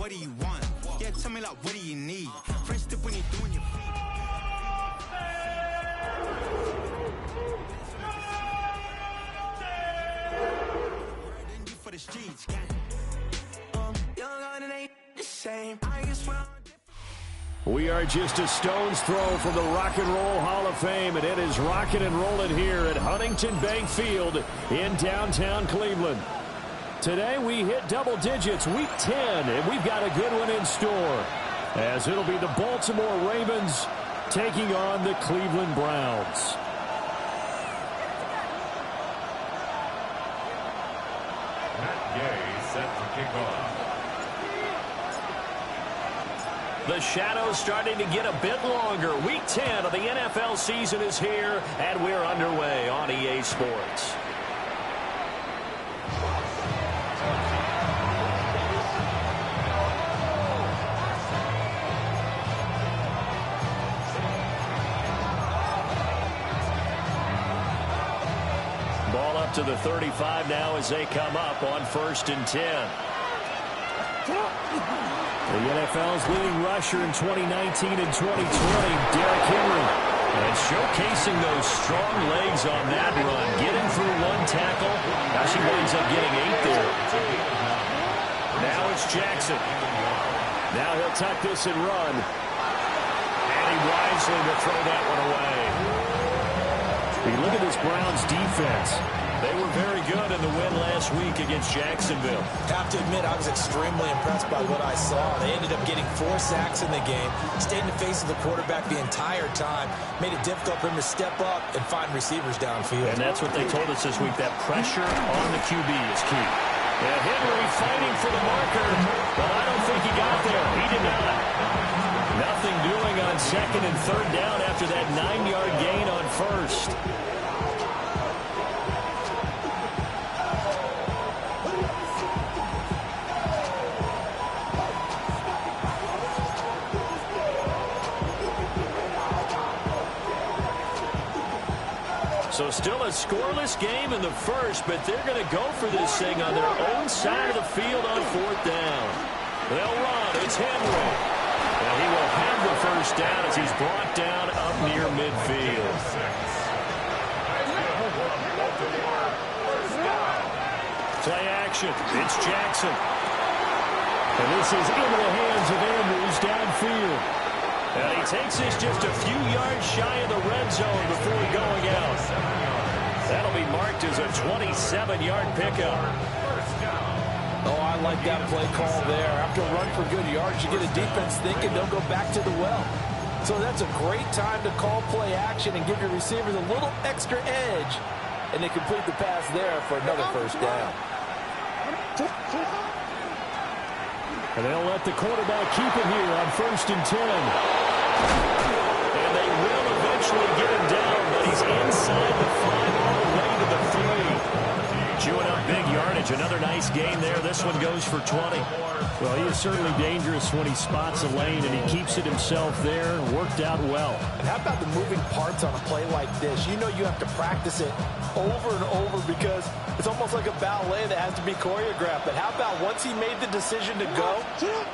what do you want? Yeah, tell me like, what do you need? Fresh tip when you're doing your feet. For the streets, young and ain't the same. I guess we are just a stone's throw from the Rock and Roll Hall of Fame, and it is rocking and rolling here at Huntington Bank Field in downtown Cleveland. Today we hit double digits, week 10, and we've got a good one in store, as it'll be the Baltimore Ravens taking on the Cleveland Browns. Set to kick off. The shadows starting to get a bit longer. Week 10 of the NFL season is here, and we're underway on EA Sports. Ball up to the 35 now as they come up on 1st and 10. The NFL's leading rusher in 2019 and 2020, Derrick Henry. And showcasing those strong legs on that run. Getting through one tackle. Actually winds up getting 8 there. Now it's Jackson. Now he'll tuck this and run. And he wisely will throw that one away. You look at this Browns defense. They were very good in the win last week against Jacksonville. Have to admit, I was extremely impressed by what I saw. They ended up getting 4 sacks in the game, stayed in the face of the quarterback the entire time, made it difficult for him to step up and find receivers downfield. And that's what they told us this week, that pressure on the QB is key. Yeah, Henry fighting for the marker, but I don't think he got there. He did not. Nothing doing on 2nd and 3rd down after that 9-yard gain on 1st. So still a scoreless game in the first, but they're going to go for this thing on their own side of the field on 4th down. They'll run. It's Henry. And he will have the 1st down as he's brought down up near midfield. Play action. It's Jackson. And this is into the hands of Andrews downfield. And he takes this just a few yards shy of the red zone before going out. That'll be marked as a 27-yard pickup. Oh, I like that play call there. After a run for good yards, you get a defense thinking they'll go back to the well. So that's a great time to call play action and give your receivers a little extra edge. And they complete the pass there for another 1st down. And they'll let the quarterback keep it here on 1st and 10. And they will eventually get him down, but he's inside the 5 all the way to the 3. Chewing up big yardage. Another nice gain there. This one goes for 20. Well, he is certainly dangerous when he spots a lane, and he keeps it himself there. Worked out well. And how about the moving parts on a play like this? You know you have to practice it over and over because it's almost like a ballet that has to be choreographed. But how about once he made the decision to go,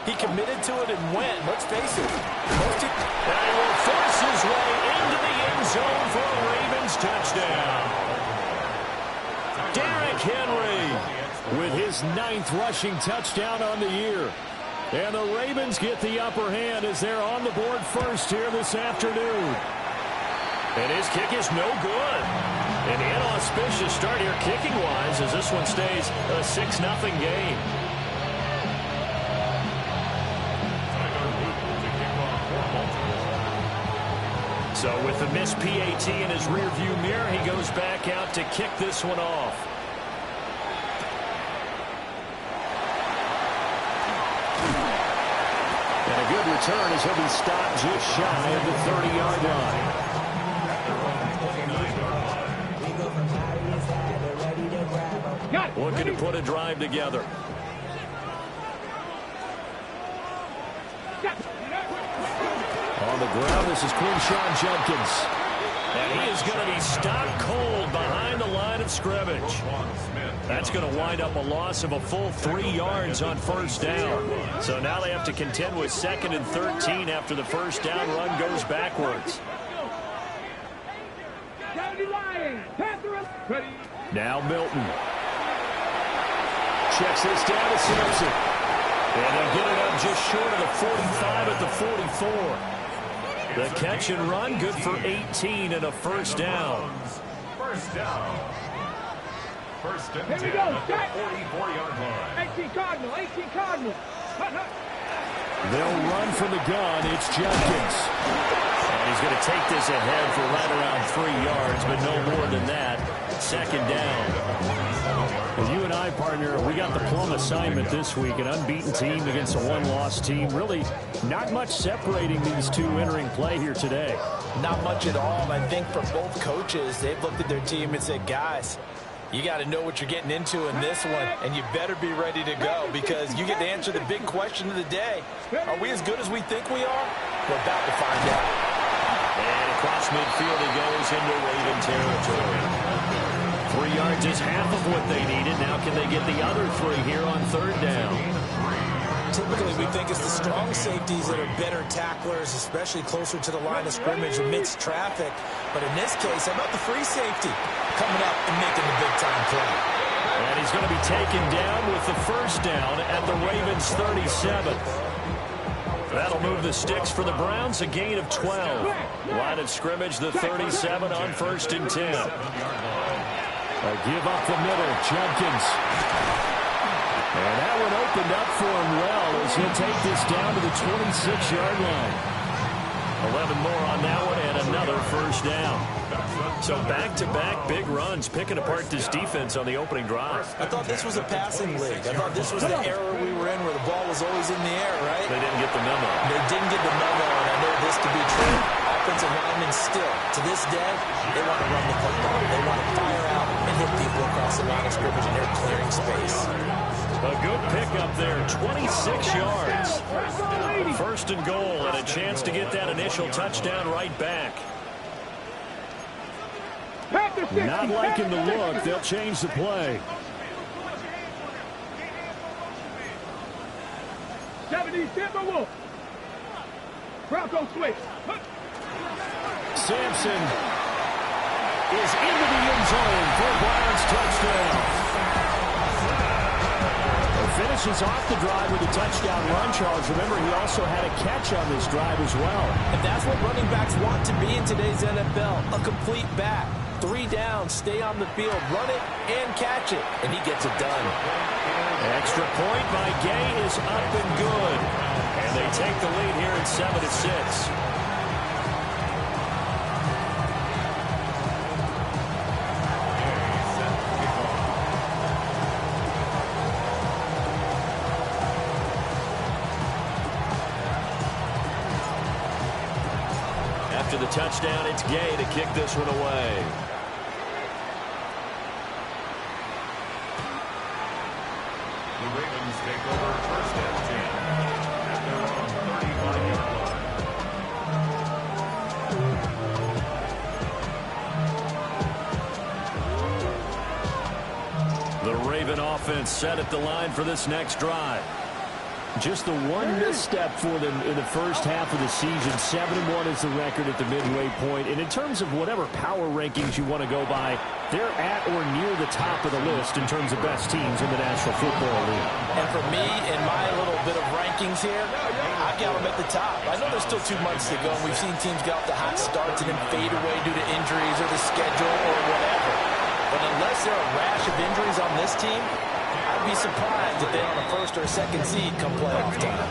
he committed to it and went. Let's face it. And he will force his way into the end zone for a Ravens touchdown. Derrick Henry with his 9th rushing touchdown on the year. And the Ravens get the upper hand as they're on the board first here this afternoon. And his kick is no good. An inauspicious start here kicking-wise as this one stays a 6-0 game. So with the missed PAT in his rearview mirror, he goes back out to kick this one off. And a good return as he'll be stopped just shy of the 30-yard line. Looking to put a drive together. On the ground, this is Quinshawn Judkins. And he is going to be stopped cold behind the line of scrimmage. That's going to wind up a loss of a full 3 yards on first down. So now they have to contend with 2nd and 13 after the first down run goes backwards. Now Milton. Checks this down to Simpson. And they'll get it up just short of the 45 at the 44. The catch and run, good for 18 and a first down. First down. First and 10 at the 44-yard line. 18 Cardinal, 18 Cardinal. They'll run from the gun. It's Jenkins. And he's going to take this ahead for right around 3 yards, but no more than that. Second down. Well, you and I, partner, we got the plum assignment this week, an unbeaten team against a one-loss team. Really not much separating these two entering play here today. Not much at all. I think for both coaches, they've looked at their team and said, guys, you got to know what you're getting into in this one, and you better be ready to go because you get to answer the big question of the day. Are we as good as we think we are? We're about to find out. And across midfield he goes into Raven territory. 3 yards is half of what they needed. Now can they get the other 3 here on third down? Typically, we think it's the strong safeties that are better tacklers, especially closer to the line of scrimmage amidst traffic. But in this case, how about the free safety coming up and making the big-time play? And he's going to be taken down with the first down at the Ravens' 37. That'll move the sticks for the Browns, a gain of 12. Line of scrimmage, the 37 on first and 10. Give up the middle, Jenkins. And that one opened up for him well as he'll take this down to the 26-yard line. 11 more on that one and another first down. So back-to-back big runs, picking apart this defense on the opening drive. I thought this was a passing league. I thought this was the era we were in where the ball was always in the air, right? They didn't get the memo. They didn't get the memo, and I know this to be true. Offensive linemen still, to this day, they want to run the football. They want to fire out and hit people across the line of scrimmage, and they're clearing space. A good pickup there, 26 yards. First and goal, and a chance to get that initial touchdown right back. Not liking the look. They'll change the play. 70 Timberwolf. Bronco switch. Sampson is into the end zone for Browns touchdown. Finishes off the drive with a touchdown run, Charles. Remember, he also had a catch on this drive as well. And that's what running backs want to be in today's NFL, a complete back. 3 down, stay on the field, run it, and catch it. And he gets it done. Extra point by Gay is up and good. And they take the lead here at 7-6. After the touchdown, it's Gay to kick this one away. The Ravens take over first and 10 at their own 35-yard line. The Raven offense set at the line for this next drive. Just the one misstep for them in the first half of the season. 7-1 is the record at the midway point. And in terms of whatever power rankings you want to go by, they're at or near the top of the list in terms of best teams in the National Football League. And for me, in my little bit of rankings here, I've got them at the top. I know there's still 2 months to go, and we've seen teams get off the hot starts and then fade away due to injuries or the schedule or whatever. But unless there are a rash of injuries on this team, I'd be surprised if they're on a first or a second seed come playoff time.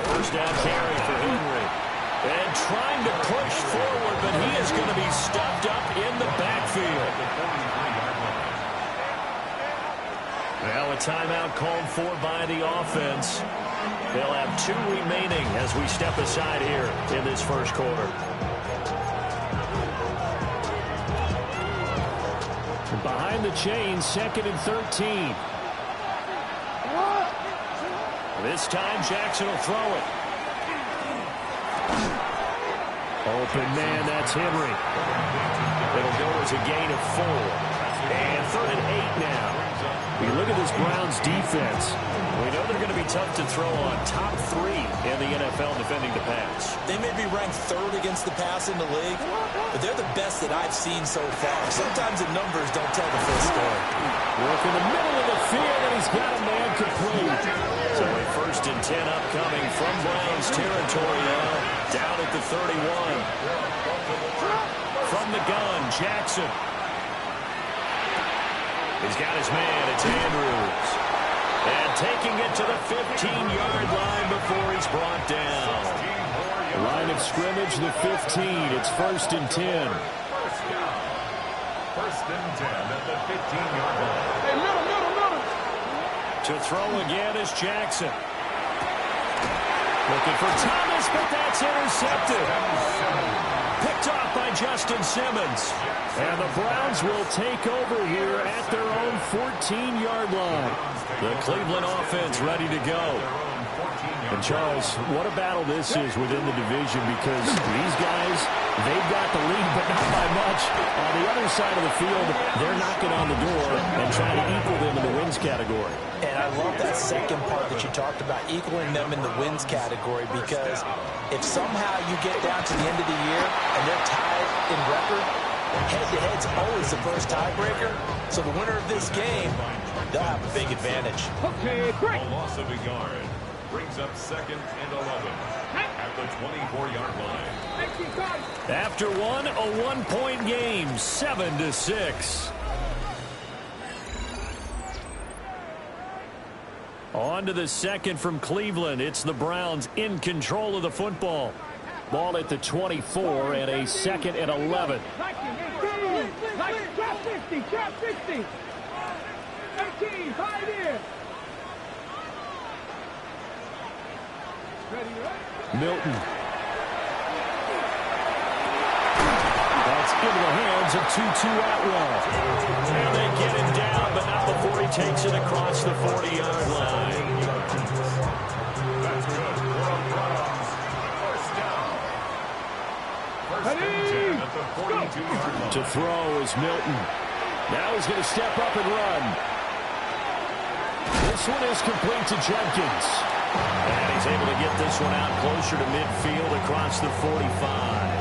First down carry for Henry. And trying to push forward, but he is going to be stuffed up in the backfield. Now a timeout called for by the offense. They'll have 2 remaining as we step aside here in this first quarter. Behind the chain, 2nd and 13. This time Jackson will throw it. Open man, that's Henry. It'll go as a gain of 4. And 3rd and 8 now. We look at this Browns defense. We know they're going to be tough to throw on. Top 3 in the NFL defending the pass. They may be ranked 3rd against the pass in the league, but they're the best that I've seen so far. Sometimes the numbers don't tell the full story. Work in the middle of the field, and he's got a man complete. So a 1st and 10 upcoming from Browns territory now. Down at the 31. From the gun, Jackson. He's got his man. It's Andrews. And taking it to the 15-yard line before he's brought down. Line of scrimmage, the 15. It's 1st and 10. First down. 1st and 10 at the 15-yard line. Hey, middle. To throw again is Jackson. Looking for Thomas, but that's intercepted. Picked off by Justin Simmons. And the Browns will take over here at their own 14-yard line. The Cleveland offense ready to go. And Charles, what a battle this is within the division, because these guys, they've got the lead, but not by much. On the other side of the field, they're knocking on the door and trying to equal them in the wins category. And I love that second part that you talked about, equaling them in the wins category, because if somehow you get down to the end of the year and they're tied in record, head-to-head's always the first tiebreaker. So the winner of this game, they'll have a big advantage. Okay, great. A loss of a yard brings up 2nd and 11 at the 24-yard line. 19 Cardinals. After one, a one-point game, 7-6. On to the second from Cleveland. It's the Browns in control of the football. Ball at the 24 and a 2nd and 11. Drop 60, drop 60. 18, pioneer. Milton. That's into the hands of Tutu Atwell. And they get him down, but not before he takes it across the 40-yard line. That's good. First down. 1st and 10 at the 42-yard line. To throw is Milton. Now he's going to step up and run. This one is complete to Jenkins. And he's able to get this one out closer to midfield across the 45.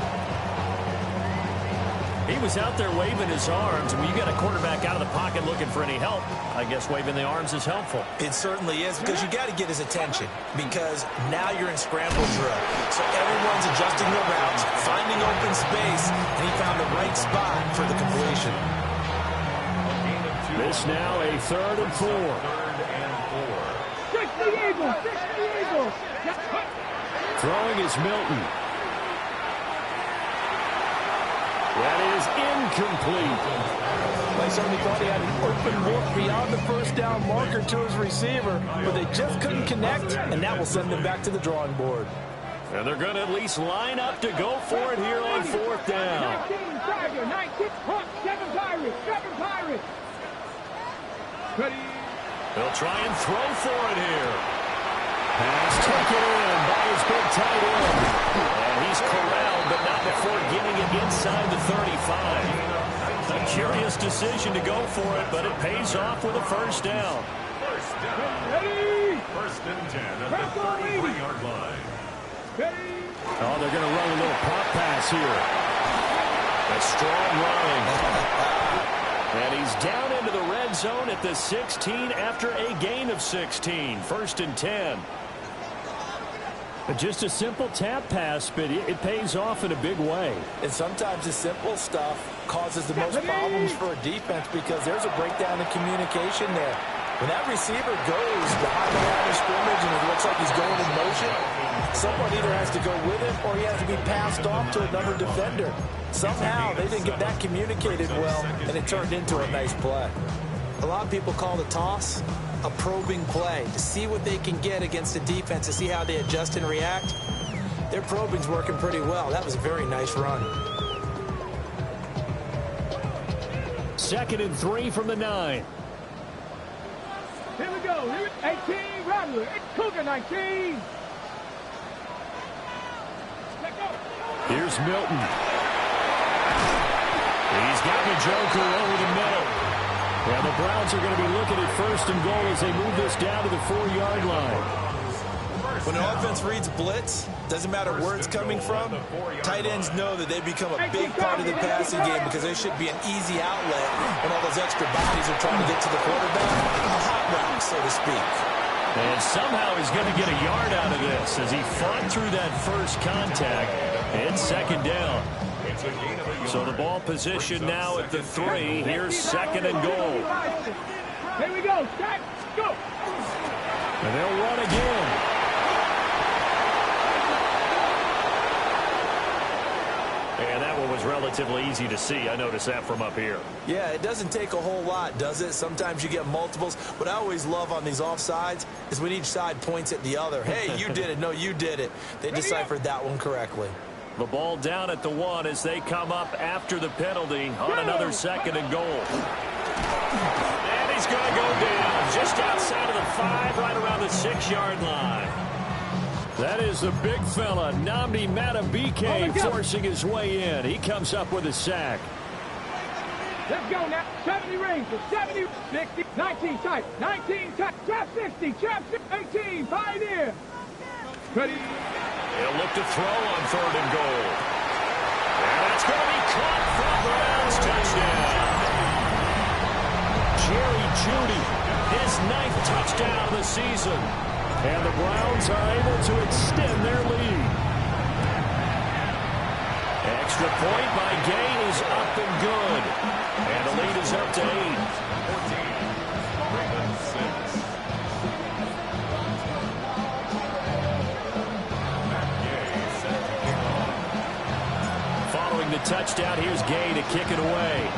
He was out there waving his arms. When you got a quarterback out of the pocket looking for any help, I guess waving the arms is helpful. It certainly is, because you got to get his attention, because now you're in scramble drill. So everyone's adjusting their routes, finding open space, and he found the right spot for the completion. This now a 3rd and 4. 3rd and 4. Fix the Eagles, fix the Eagles. Throwing is Milton. That is incomplete. They certainly thought he had an open look beyond the first down marker to his receiver, but they just couldn't connect, and that will send them back to the drawing board. And they're going to at least line up to go for it here on 4th down. 19 Tiger, 19 Hawk, 7 Pirates, 7 Pirates. Ready. They'll try and throw for it here. Pass taken in by his big tight end. And he's corralled, but not before getting it inside the 35. A curious decision to go for it, but it pays off with a 1st down. First down. Ready. 1st and 10 at the 33-yard line. Ready. Oh, they're going to run a little pop pass here. A strong running. And he's down into the red zone at the 16 after a gain of 16. 1st and 10. Just a simple tap pass, but it pays off in a big way. And sometimes the simple stuff causes the most problems for a defense, because there's a breakdown in communication there. When that receiver goes behind the line of scrimmage and it looks like he's going in motion, someone either has to go with him or he has to be passed off to another defender. Somehow they didn't get that communicated well, and it turned into a nice play. A lot of people call the toss a probing play, to see what they can get against the defense, to see how they adjust and react. Their probing's working pretty well. That was a very nice run. 2nd and 3 from the 9. Here we go. 18, Rattler. Cougar 19. Let's go. Here's Milton. He's got the Joker over the middle. And the Browns are going to be looking at first and goal as they move this down to the 4-yard line. When an offense reads blitz, doesn't matter where it's coming from, tight ends know that they become a big part of the passing game because there should be an easy outlet when all those extra bodies are trying to get to the quarterback. A hot route, so to speak. And somehow he's going to get a yard out of this as he fought through that first contact. It's second down. So the ball position now at the 3. Here's second and goal. Here we go. Stack. Go. And they'll run again. And that one was relatively easy to see. I noticed that from up here. Yeah, it doesn't take a whole lot, does it? Sometimes you get multiples. What I always love on these offsides is when each side points at the other. Hey, you did it. No, you did it. They deciphered that one correctly. The ball down at the 1 as they come up after the penalty on another second and goal. And he's going to go down just outside of the 5, right around the 6-yard line. That is the big fella, Nnamdi Madubuike, forcing his way in. He comes up with a sack. Let's go now. 70 Rangers, 70, 60, 19 tight, 19 tight, trap 60, trap 18, Pioneer. Ready. He'll look to throw on 3rd and goal. And that's going to be caught for a Browns touchdown. Jerry Jeudy, his 9th touchdown of the season. And the Browns are able to extend their lead. Extra point by Gay is up and good. And the lead is up to 8. 14. Ravens 6. Following the touchdown, here's Gay to kick it away.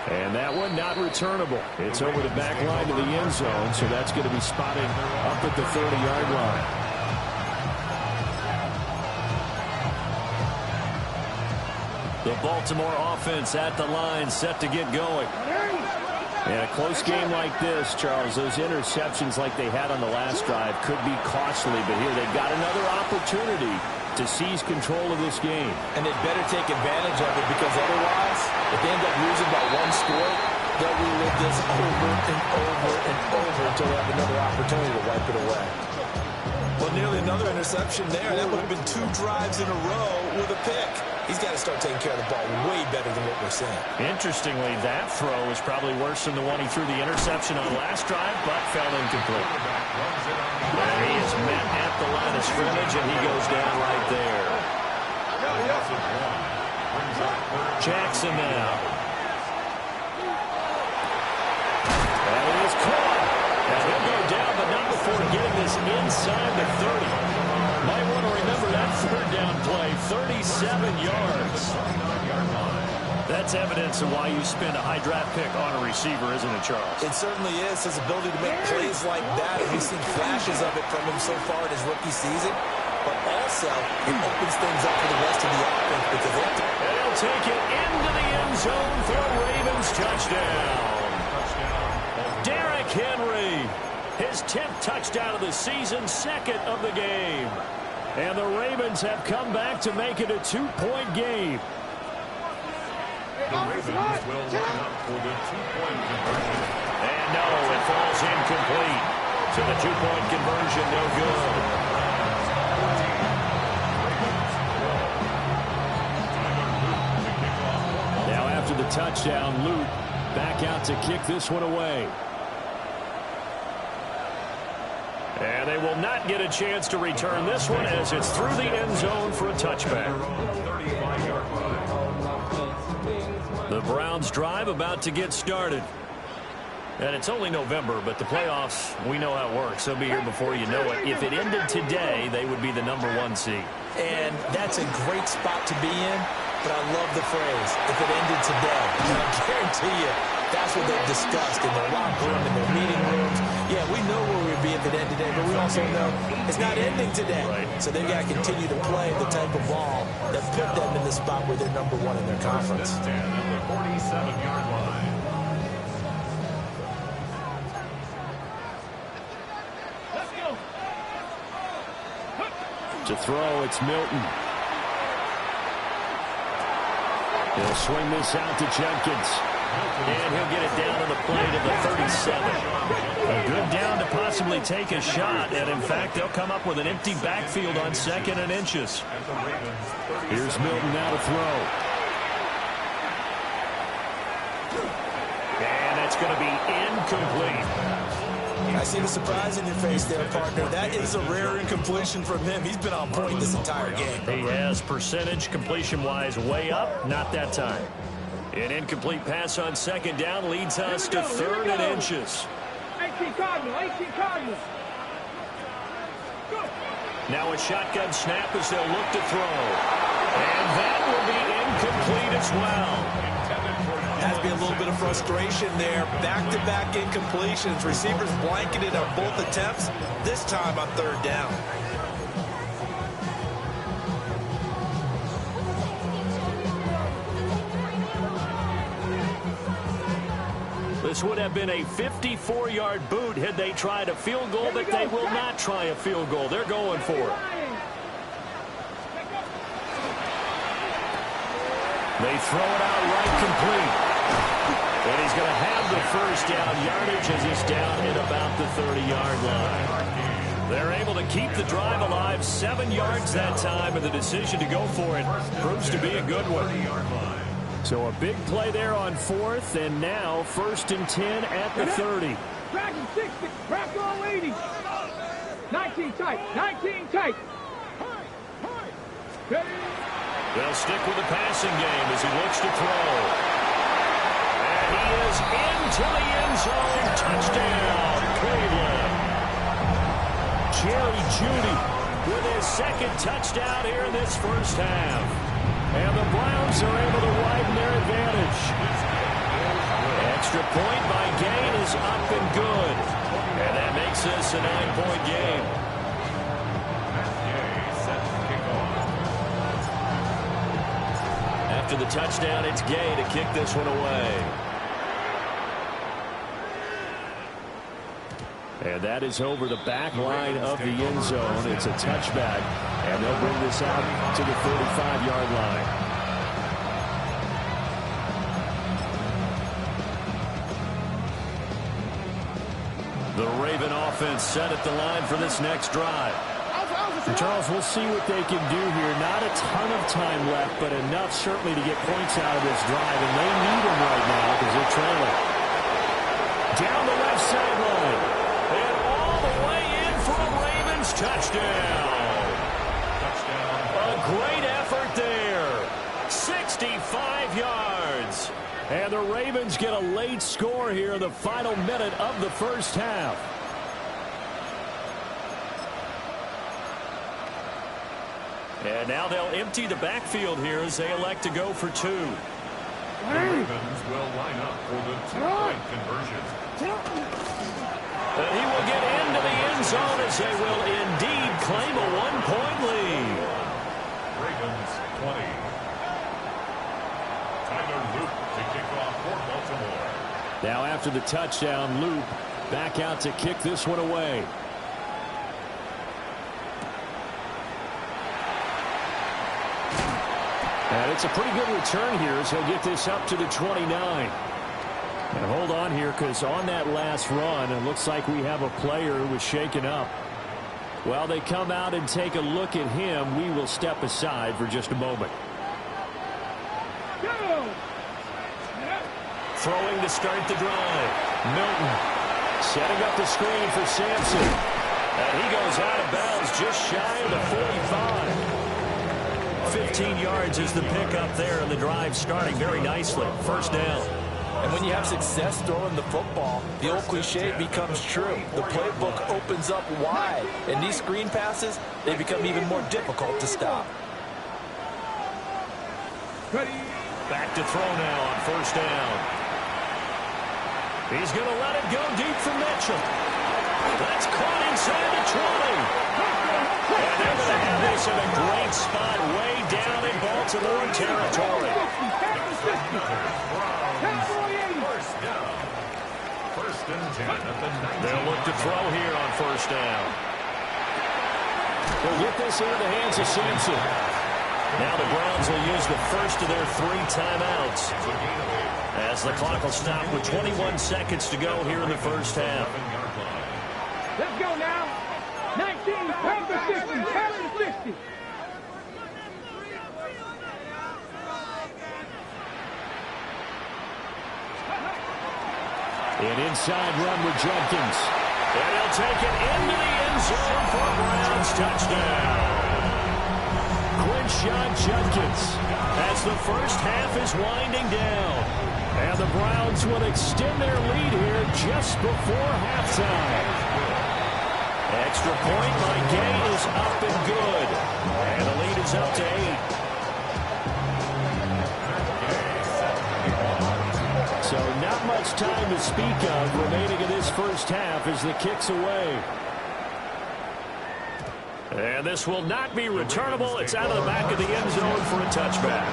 And that one not returnable. It's over the back line to the end zone, so that's going to be spotted up at the 30-yard line. The Baltimore offense at the line, set to get going. And a close game like this, Charles, those interceptions like they had on the last drive could be costly, but here they've got another opportunity to seize control of this game. And they'd better take advantage of it because otherwise, if they end up losing by 1 score, they'll relive this over and over and over until they have another opportunity to wipe it away. Well, nearly another interception there. That would have been 2 drives in a row with a pick. He's got to start taking care of the ball way better than what we're seeing. Interestingly, that throw is probably worse than the one he threw the interception on last drive, but fell incomplete. And he is met at the line of scrimmage, and he goes down right there. Jackson now. And it is caught. And he'll go down, but not before getting this inside the 30. Might want to remember that 3rd down play, 37 yards. That's evidence of why you spend a high draft pick on a receiver, isn't it, Charles? It certainly is. His ability to make plays like that, and we've seen flashes of it from him so far in his rookie season. But also, it opens things up for the rest of the offense because they'll take it into the end zone for a Ravens touchdown. Derrick Henry, his 10th touchdown of the season, 2nd of the game. And the Ravens have come back to make it a 2-point game. The Ravens will line up for the 2-point conversion. And no, it falls incomplete. So the 2-point conversion, no good. Now after the touchdown, Luke back out to kick this one away. And they will not get a chance to return this one as it's through the end zone for a touchback. The Browns drive about to get started. And it's only November, but the playoffs, we know how it works. They'll be here before you know it. If it ended today, they would be the #1 seed. And that's a great spot to be in but I love the phrase, if it ended today. And I guarantee you, that's what they've discussed in their locker room, in their meeting rooms. Yeah, we know where we'd be if it ended today, but we also know it's not ending today. So they've got to continue to play the type of ball that put them in the spot where they're number one in their conference. At the 47-yard line. To throw, it's Milton. He'll swing this out to Jenkins. And he'll get it down to the plate of the 37. A good down to possibly take a shot. And, in fact, they'll come up with an empty backfield on 2nd and inches. Here's Milton now to throw. And that's going to be incomplete. I see the surprise in your face there, partner. That is a rare incompletion from him. He's been on point this entire game. He has percentage completion-wise way up. Not that time. An incomplete pass on 2nd down leads us to 3rd and inches. 18 Cardinal, 18 Cardinal. Now a shotgun snap as they'll look to throw. And that will be incomplete as well. Has to be a little bit of frustration there. Back-to-back incompletions. Receivers blanketed on both attempts, this time on 3rd down. This would have been a 54-yard boot had they tried a field goal, but they will not try a field goal. They're going for it. They throw it out right complete. And he's going to have the 1st down yardage as he's down at about the 30-yard line. They're able to keep the drive alive, 7 yards that time, and the decision to go for it proves to be a good one. So a big play there on 4th, and now 1st and 10 at the 30. Dragon 60, crack on 80. 19 tight, 19 tight. They'll stick with the passing game as he looks to throw. And he is into the end zone. Touchdown, Cleveland. Jerry Jeudy with his 2nd touchdown here in this 1st half. And the Browns are able to widen their advantage. Extra point by Gain is up and good. And that makes this a 9-point game. After the touchdown, it's Gay to kick this one away. And that is over the back line of the end zone. It's a touchback, and they'll bring this out to the 35-yard line. The Raven offense set at the line for this next drive. And Charles, we'll see what they can do here. Not a ton of time left, but enough certainly to get points out of this drive, and they need them right now because they're trailing. Down the left sideline. And all the way in for a Ravens touchdown. A great effort there. 65 yards. And the Ravens get a late score here in the final minute of the 1st half. And now they'll empty the backfield here as they elect to go for 2. The Ravens will line up for the 2-point conversion. And he will get into the end zone as they will indeed claim a 1-point lead. Ravens 20. Tyler Luke to kick off for Baltimore. Now after the touchdown, Luke back out to kick this one away. And it's a pretty good return here as he'll get this up to the 29. And hold on here because on that last run, it looks like we have a player who was shaken up. While they come out and take a look at him, we will step aside for just a moment. Throwing to start the drive. Milton setting up the screen for Sampson. And he goes out of bounds just shy of the 45. 15 yards is the pickup there, and the drive starting very nicely. 1st down. And when you have success throwing the football, the old cliche becomes true. The playbook opens up wide, and these screen passes, they become even more difficult to stop. Ready. Back to throw now on first down. He's going to let it go deep for Mitchell. That's caught inside the 20. And they're going to have this in a great spot way down in Baltimore territory. First down. First and 10 at the 19. They'll look to throw here on first down. They'll get this into the hands of Simpson. Now the Browns will use the first of their 3 timeouts as the clock will stop with 21 seconds to go here in the first half. Let's go now. 19, pound to 50, pound to 50. An inside run with Jenkins. And he'll take it into the end zone for a Browns touchdown. Quinshon Judkins As the first half is winding down. and the Browns will extend their lead here just before halftime. Extra point by Gay is up and good. And the lead is up to 8. So not much time to speak of remaining in this first half as the kick's away. And this will not be returnable. It's out of the back of the end zone for a touchback.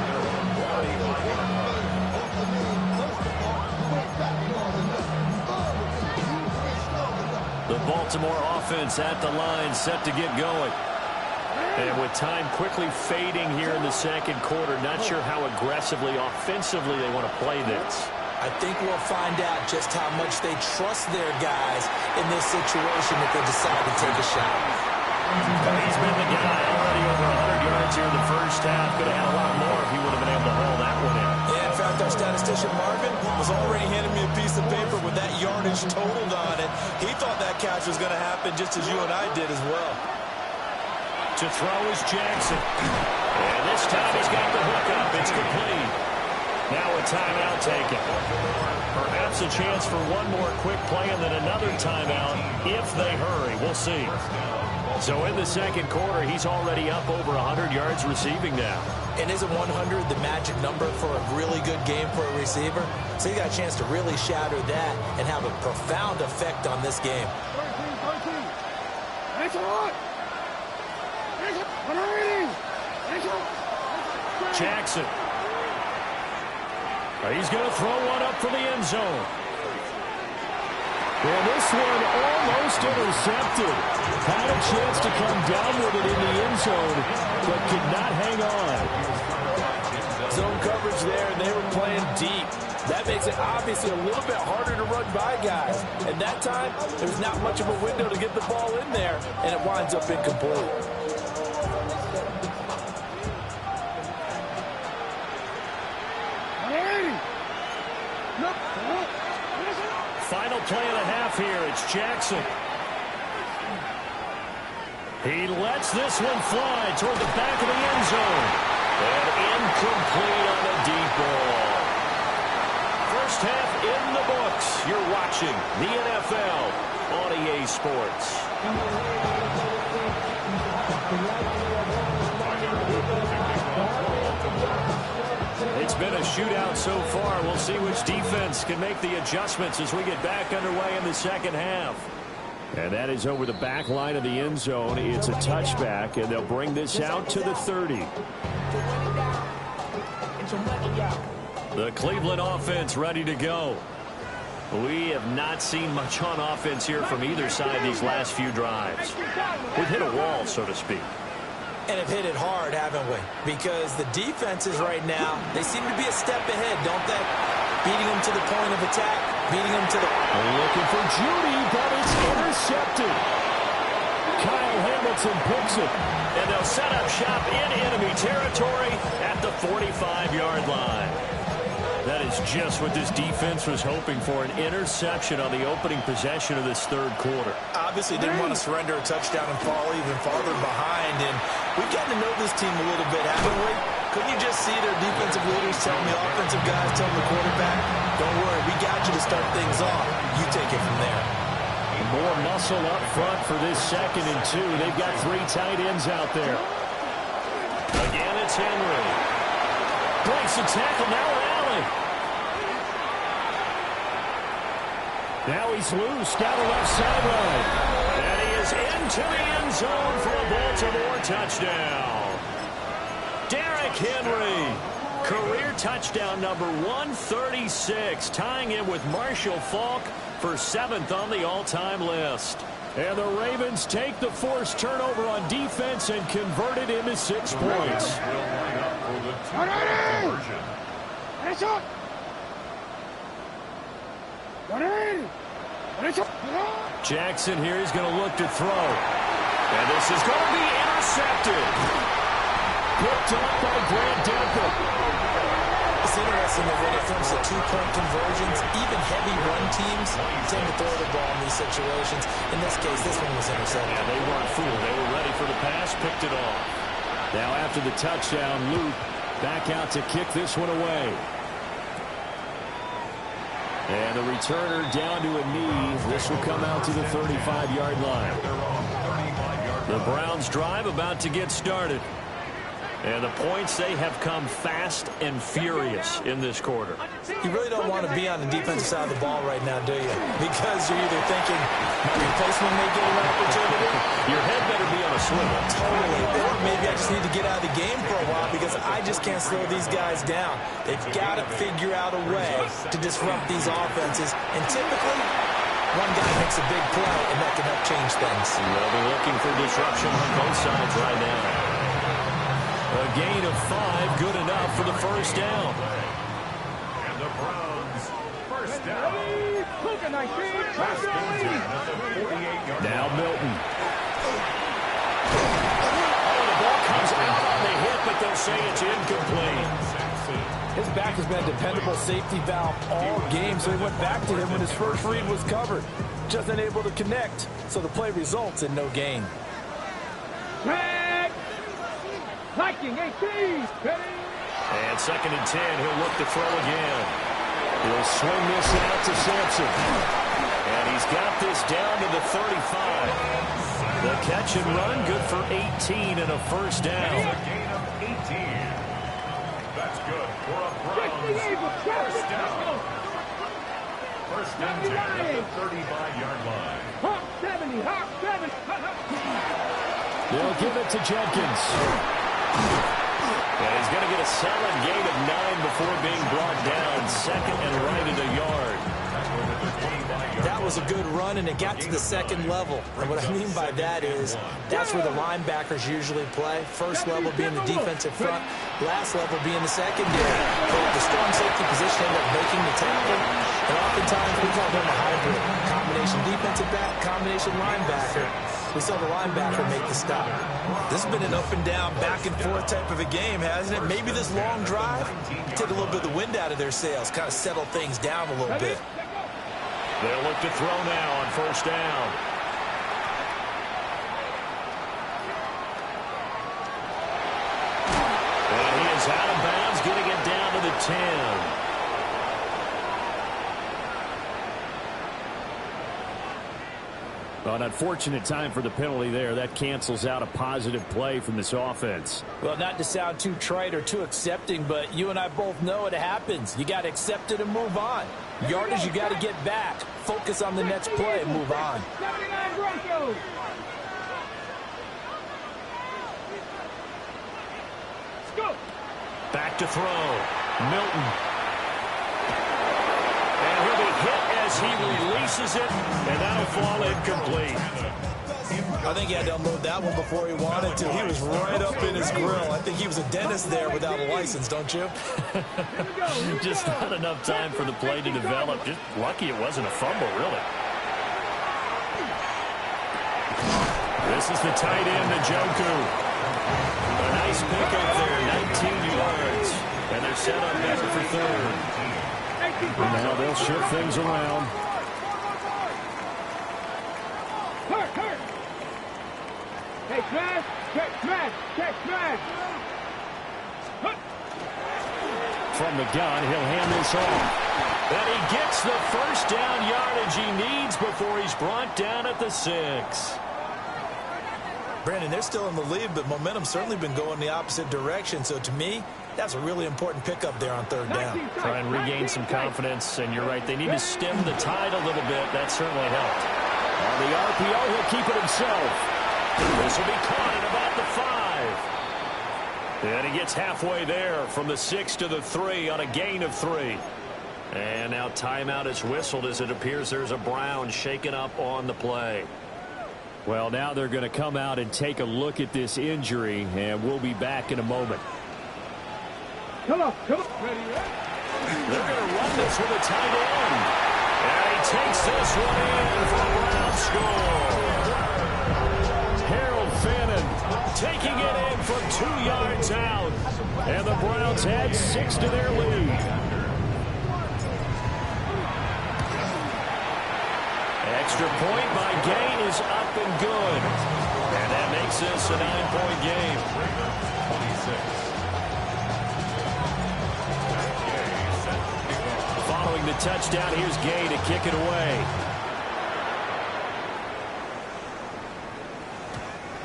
The Baltimore offense at the line set to get going. And with time quickly fading here in the second quarter, not sure how aggressively, offensively they want to play this. I think we'll find out just how much they trust their guys in this situation if they decide to take a shot. He's been the guy already over 100 yards here in the first half. Could have had a lot more if he would have been able to haul that one in. Yeah, in fact, our statistician Marvin was already handing me a piece of paper with that yardage totaled on it. He thought that catch was going to happen just as you and I did as well. To throw is Jackson. And this time he's got the hook up. It's complete. Now a timeout taken. Perhaps a chance for one more quick play and then another timeout if they hurry. We'll see. So in the second quarter, he's already up over 100 yards receiving now. And isn't 100 the magic number for a really good game for a receiver? So he got a chance to really shatter that and have a profound effect on this game. 13. That's a lot. Jackson. He's going to throw one up for the end zone. Well, this one almost intercepted. Had a chance to come down with it in the end zone, but could not hang on. Zone coverage there, and they were playing deep. That makes it obviously a little bit harder to run by guys. And that time, there's not much of a window to get the ball in there, and it winds up incomplete. Final play and a half here. It's Jackson. He lets this one fly toward the back of the end zone. And incomplete on a deep ball. First half in the books. You're watching the NFL on EA Sports. It's been a shootout so far. We'll see which defense can make the adjustments as we get back underway in the second half. And that is over the back line of the end zone. It's a touchback, and they'll bring this out to the 30. The Cleveland offense ready to go. We have not seen much on offense here from either side these last few drives. We've hit a wall, so to speak. And have hit it hard, haven't we? Because the defenses right now, they seem to be a step ahead, don't they? Beating them to the point of attack, beating them to the... Looking for Judy, but it's intercepted. Kyle Hamilton picks it. And they'll set up shop in enemy territory at the 45-yard line. That is just what this defense was hoping for, an interception on the opening possession of this third quarter. Obviously didn't want to surrender a touchdown and fall even farther behind, and we've gotten to know this team a little bit, haven't we? Couldn't you just see their defensive leaders telling the offensive guys, telling the quarterback, don't worry, we got you to start things off. You take it from there. More muscle up front for this 2nd and 2. They've got 3 tight ends out there. Again, it's Henry. breaks the tackle, now rally. Now he's loose down the left sideline. And he is into the end zone for a Baltimore touchdown. Derrick Henry, career touchdown number 136, tying him with Marshall Faulk for 7th on the all-time list. And the Ravens take the forced turnover on defense and convert it into 6 points. Jackson here is going to look to throw. And this is going to be intercepted. Picked up by Grant Delpit. It's interesting that when it comes to two-point conversions, even heavy run teams tend to throw the ball in these situations. In this case, this one was intercepted. Yeah, they weren't fooled. They were ready for the pass, picked it off. Now after the touchdown, Luke back out to kick this one away. And the returner down to a knee. This will come out to the 35-yard line. The Browns drive about to get started. And the points, they have come fast and furious in this quarter. You really don't want to be on the defensive side of the ball right now, do you? Because you're either thinking my replacement may get an opportunity. Your head better be on a swivel. Totally. Or maybe I just need to get out of the game for a while because I just can't slow these guys down. They've got to figure out a way to disrupt these offenses. And typically, one guy makes a big play, and that can help change things. Well, they're looking for disruption on both sides right now. A gain of 5, good enough for the first down. And the Browns, first down. Now Milton. Oh, the ball comes out on the hit, but they'll say it's incomplete. His back has been a dependable safety valve all game, so he went back to him when his first read was covered. Just unable to connect, so the play results in no gain. Viking 18. And 2nd and 10, he'll look to throw again. He'll swing this out to Sampson. And he's got this down to the 35. The catch and run, good for 18 and a first down. A gain of 18. That's good for a Browns first down. First and 10 at the 35-yard line. Hawk 70, Hawk 7. They'll give it to Jenkins. And he's going to get a solid gain of 9 before being brought down. 2nd and right at a yard. That was a good run, and it got to the 2nd level. And what I mean by that is that's where the linebackers usually play. First level being the defensive front, last level being the secondary. But the strong safety position ended up making the tackle. And oftentimes we call them a hybrid. Combination defensive back, combination linebacker. We saw the linebacker make the stop. This has been an up and down, back and forth type of a game, hasn't it? Maybe this long drive take a little bit of the wind out of their sails, kind of settle things down a little bit. They'll look to throw now on first down. And he is out of bounds, getting it down to the 10. An unfortunate time for the penalty there. That cancels out a positive play from this offense. Well, not to sound too trite or too accepting, but you and I both know it happens. You got to accept it and move on. Yardage, you got to get back. Focus on the next play and move on. 79 Broncos. Let's go. Back to throw. Milton. And he'll be hit as he releases it, and that'll fall incomplete. I think he had to unload that one before he wanted to. He was right up in his grill. I think he was a dentist there without a license, don't you? Just not enough time for the play to develop. Just lucky it wasn't a fumble, really. This is the tight end, Njoku. A nice pick up there, 19 yards. And they're set on back for 3rd. And now they'll shift things around. Hurt. Hey, smash. From the gun, he'll hand this off. And he gets the first down yardage he needs before he's brought down at the 6. Brandon, they're still in the lead, but momentum's certainly been going the opposite direction. So to me, That's a really important pickup there on third down. Try and regain some confidence, and you're right. They need to stem the tide a little bit. That certainly helped. On the RPO, he'll keep it himself. This will be caught at about the 5. And he gets halfway there from the 6 to the 3 on a gain of 3. And now timeout is whistled as it appears there's a Brown shaken up on the play. Well, now they're going to come out and take a look at this injury, and we'll be back in a moment. Come on. Ready? They're going to run this with a tight end. And he takes this one in for a Brown score. Harold Fannin taking it in from 2 yards out. And the Browns add 6 to their lead. Extra point by Gain is up and good. And that makes this a 9-point game. 26. Following the touchdown, here's Gay to kick it away.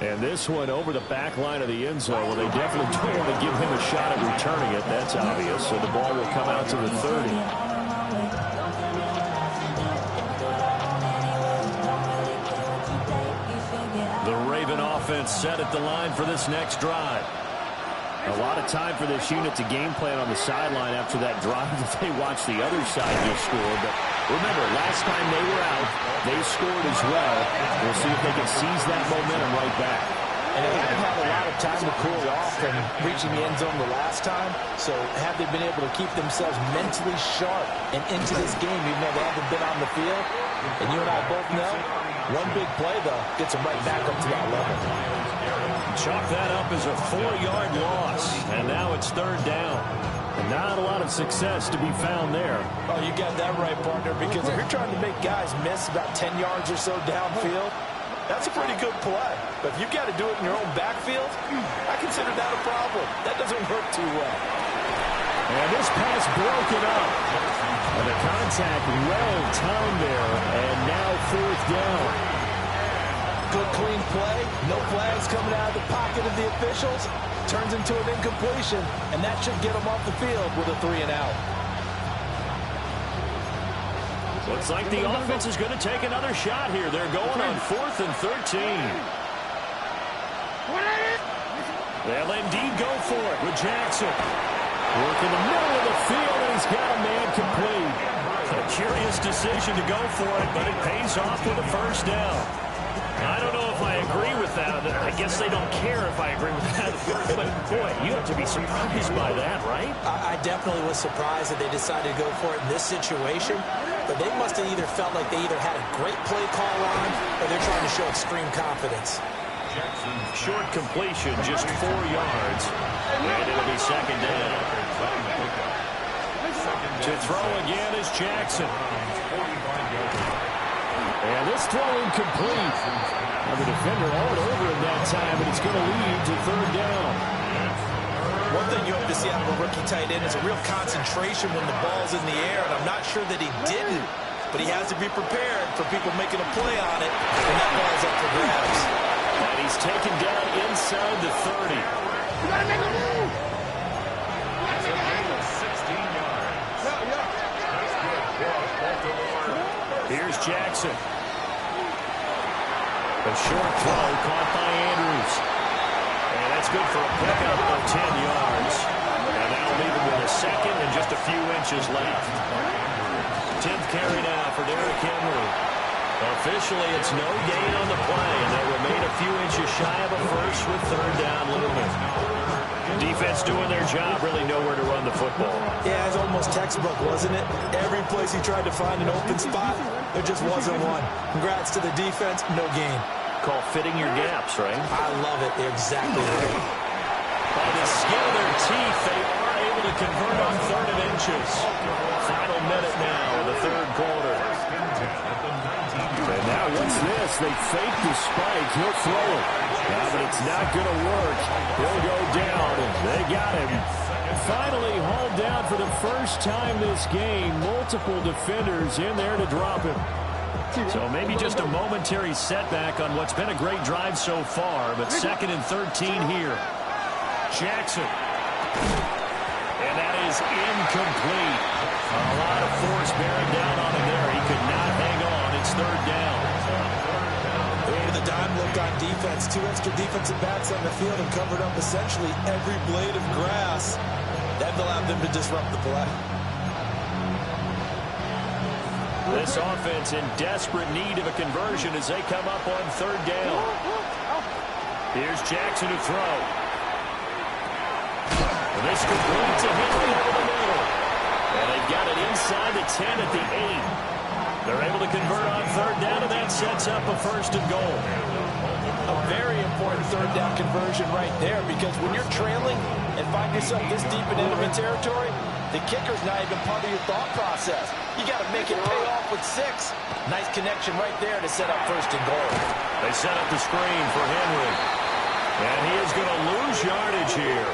And this one over the back line of the end zone. Well, they definitely don't want to give him a shot at returning it. That's obvious. So the ball will come out to the 30. The Raven offense set at the line for this next drive. A lot of time for this unit to game plan on the sideline after that drive that they watched the other side just score. But remember, last time they were out, they scored as well. We'll see if they can seize that momentum right back. And they haven't had a lot of time to cool off from reaching the end zone the last time. So have they been able to keep themselves mentally sharp and into this game even though they haven't been on the field? And you and I both know, one big play, though, gets them right back up to that level. Chalk that up as a 4-yard loss. And now it's third down. And not a lot of success to be found there. Oh, you got that right, partner, because if you're trying to make guys miss about 10 yards or so downfield, that's a pretty good play. But if you've got to do it in your own backfield, I consider that a problem. That doesn't work too well. And this pass broken up. And the contact well timed there. And now fourth down. Good clean play. No flags coming out of the pocket of the officials. Turns into an incompletion. And that should get them off the field with a 3-and-out. Looks like the offense is going to take another shot here. They're going on 4th and 13. They'll indeed go for it with Jackson. Work in the middle of the field, and he's got a man complete. A curious decision to go for it, but it pays off with a first down. I don't know if I agree with that. I guess they don't care if I agree with that. But, boy, you have to be surprised by that, right? I definitely was surprised that they decided to go for it in this situation. But they must have either felt like they either had a great play call on or they're trying to show extreme confidence. Short completion, just 4 yards. And it'll be second down. To throw again is Jackson. And this throw incomplete. Now the defender all over him that time, but it's going to lead to third down. One thing you have to see out of a rookie tight end is a real concentration when the ball's in the air, and I'm not sure that he didn't, but he has to be prepared for people making a play on it when that ball's up for grabs. And he's taken down inside the 30. You gotta make a move! That's a gain of 16 yards. That's good for Baltimore. Here's Jackson. A short throw caught by Andrews. And that's good for a pickup of 10 yards. And that'll leave him with a second and just a few inches left. 10th carry now for Derrick Henry. Officially, it's no gain on the play, and they remain a few inches shy of a first with third down looming. Defense doing their job, really nowhere to run the football. Yeah, it's almost textbook, wasn't it? Every place he tried to find an open spot, there just wasn't one. Congrats to the defense, no gain. Call fitting your gaps, right? I love it. They're exactly right. By the skin of their teeth, they are able to convert on 3rd and inches. Final minute now in the third quarter. And now what's this? They fake the spike. He'll throw it. But it's not going to work. He'll go down, and they got him. Finally hauled down for the first time this game. Multiple defenders in there to drop him. So maybe just a momentary setback on what's been a great drive so far, but 2nd and 13 here. Jackson. And that is incomplete. A lot of force bearing down on him there. He could not hang on. It's third down. Over the dime look on defense. 2 extra defensive backs on the field and covered up essentially every blade of grass. That allowed them to disrupt the play. This offense in desperate need of a conversion as they come up on third down. Here's Jackson to throw. And this complete to Henry over the middle. And they've got it inside the 10 at the 8. They're able to convert on third down, and that sets up a first and goal. A very important third down conversion right there, because when you're trailing and find yourself this deep in enemy territory, the kicker's not even part of your thought process. You got to make it pay off with 6. Nice connection right there to set up first and goal. They set up the screen for Henry. And he is going to lose yardage here.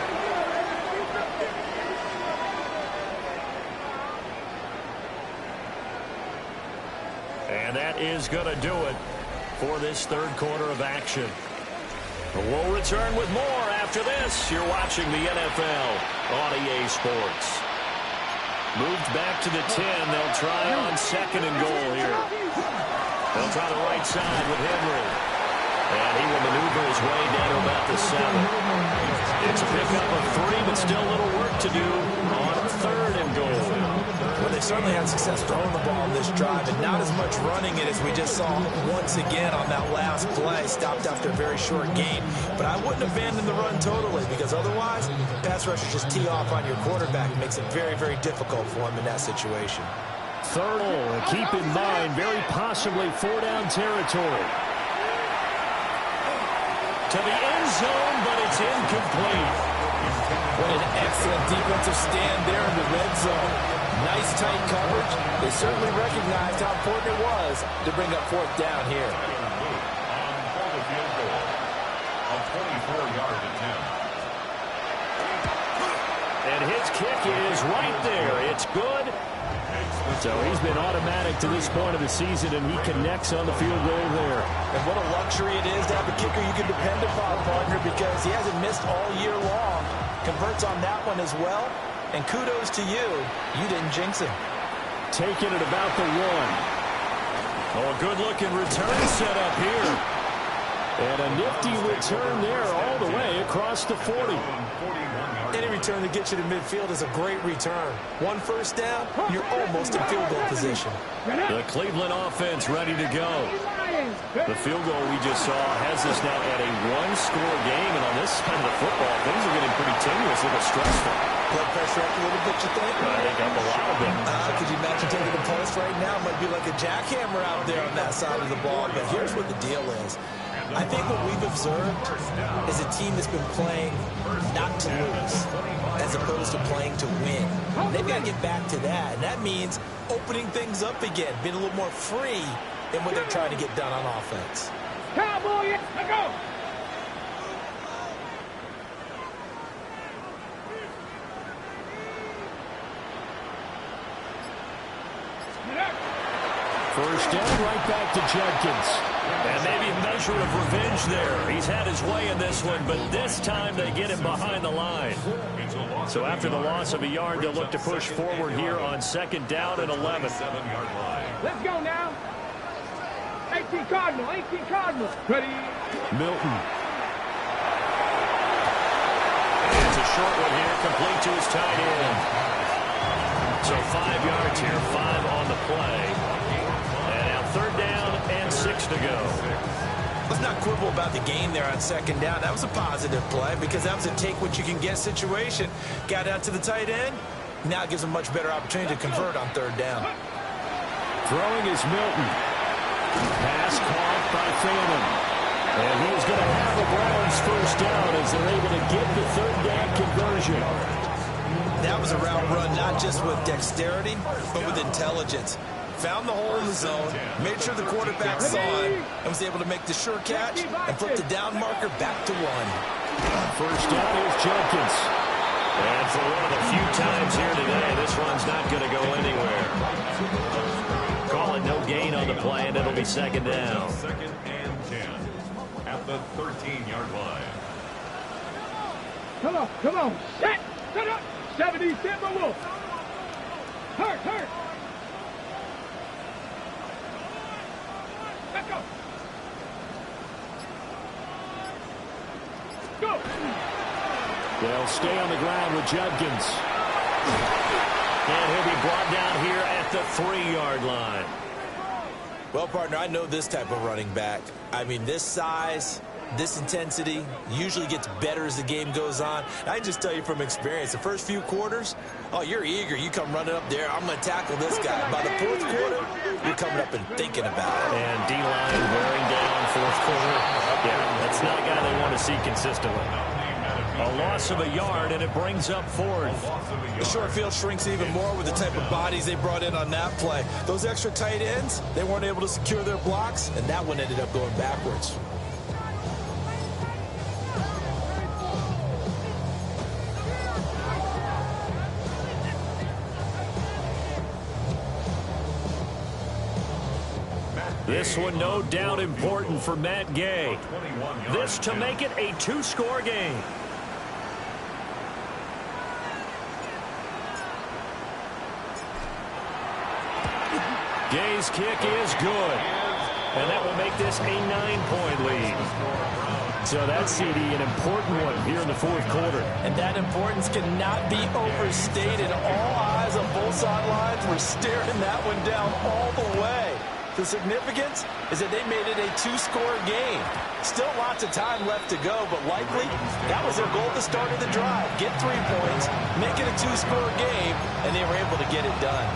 And that is going to do it for this third quarter of action. We'll return with more after this. You're watching the NFL on EA Sports. Moved back to the 10. They'll try on second and goal here. They'll try the right side with Henry. And he will maneuver his way down to about the 7. It's a pickup of 3, but still a little work to do on third and goal. Well, they certainly had success throwing the ball in this drive, and not as much running it as we just saw once again on that last play. Stopped after a very short gain. But I wouldn't abandon the run totally, because otherwise, pass rushers just tee off on your quarterback. It makes it very, very difficult for him in that situation. Third, and keep in mind, very possibly 4-down territory. To the end zone, but it's incomplete. What an excellent defensive stand there in the red zone. Nice tight coverage. They certainly recognized how important it was to bring up 4th down here. On the field goal, a 24-yard attempt. And his kick is right there. It's good. So he's been automatic to this point of the season, and he connects on the field goal there. And what a luxury it is to have a kicker you can depend upon, partner, because he hasn't missed all year long. Converts on that one as well. And kudos to you. You didn't jinx him. Taking it about the 1. Oh, a good-looking return set up here. And a nifty return there all the way across the 40. Any return that gets you to midfield is a great return. 1 first down, you're almost in field goal position. The Cleveland offense ready to go. The field goal we just saw has us now at a 1-score game, and on this side of the football, things are getting pretty tenuous, a little stressful. Blood pressure up a little bit, you think? I think up a lot of it. Could you imagine taking the post right now? It might be like a jackhammer out there on that side of the ball, but here's what the deal is. I think what we've observed is a team that's been playing not to lose as opposed to playing to win. They've got to get back to that, and that means opening things up again, being a little more free in what they're trying to get done on offense. Cowboy, let's go! First down, right back to Jenkins. And maybe a measure of revenge there. He's had his way in this one, but this time they get him behind the line. So after the loss of a yard, they'll look to push forward here on second down and 11. Let's go now. 18 Cardinal, 18 Cardinal. Ready? Milton. And it's a short one here, complete to his tight end. So 5 yards here, 5 on the play. And now third down and 6 to go. Let's not quibble about the gain there on second down. That was a positive play because that was a take-what-you-can-get situation. Got out to the tight end. Now it gives them a much better opportunity to convert on third down. Throwing is Milton. Pass caught by Phantom. And he's going to have the Browns first down as they're able to get the third down conversion. That was a route run not just with dexterity, but with intelligence. Found the hole in the zone, made sure the quarterback saw it, and was able to make the sure catch and flip the down marker back to 1. First down is Jenkins. And for one of the few times here today, this run's not going to go anywhere. Call it no gain on the play, and it'll be second down. Second and 10 at the 13-yard line. Come on, set up, 70 Timberwolves. Hurt. Let's go. Go. They'll stay on the ground with Judkins. And he'll be brought down here at the 3-yard line. Well, partner, I know this type of running back. I mean, this size, this intensity usually gets better as the game goes on. I can just tell you from experience, the first few quarters, oh, you're eager. You come running up there, I'm going to tackle this guy. By the fourth quarter, you're coming up and thinking about it. And D-line wearing down fourth quarter. Yeah, that's not a guy they want to see consistently. A loss of a yard, and it brings up fourth. The short field shrinks even more with the type of bodies they brought in on that play. Those extra tight ends, they weren't able to secure their blocks, and that one ended up going backwards. This one no doubt important for Matt Gay. This to make it a 2-score game. Gay's kick is good. And that will make this a 9-point lead. So that's, CD, an important one here in the fourth quarter. And that importance cannot be overstated. All eyes on both sidelines were staring that one down all the way. The significance is that they made it a 2-score game. Still lots of time left to go, but likely that was their goal at the start of the drive. Get 3 points, make it a 2-score game, and they were able to get it done.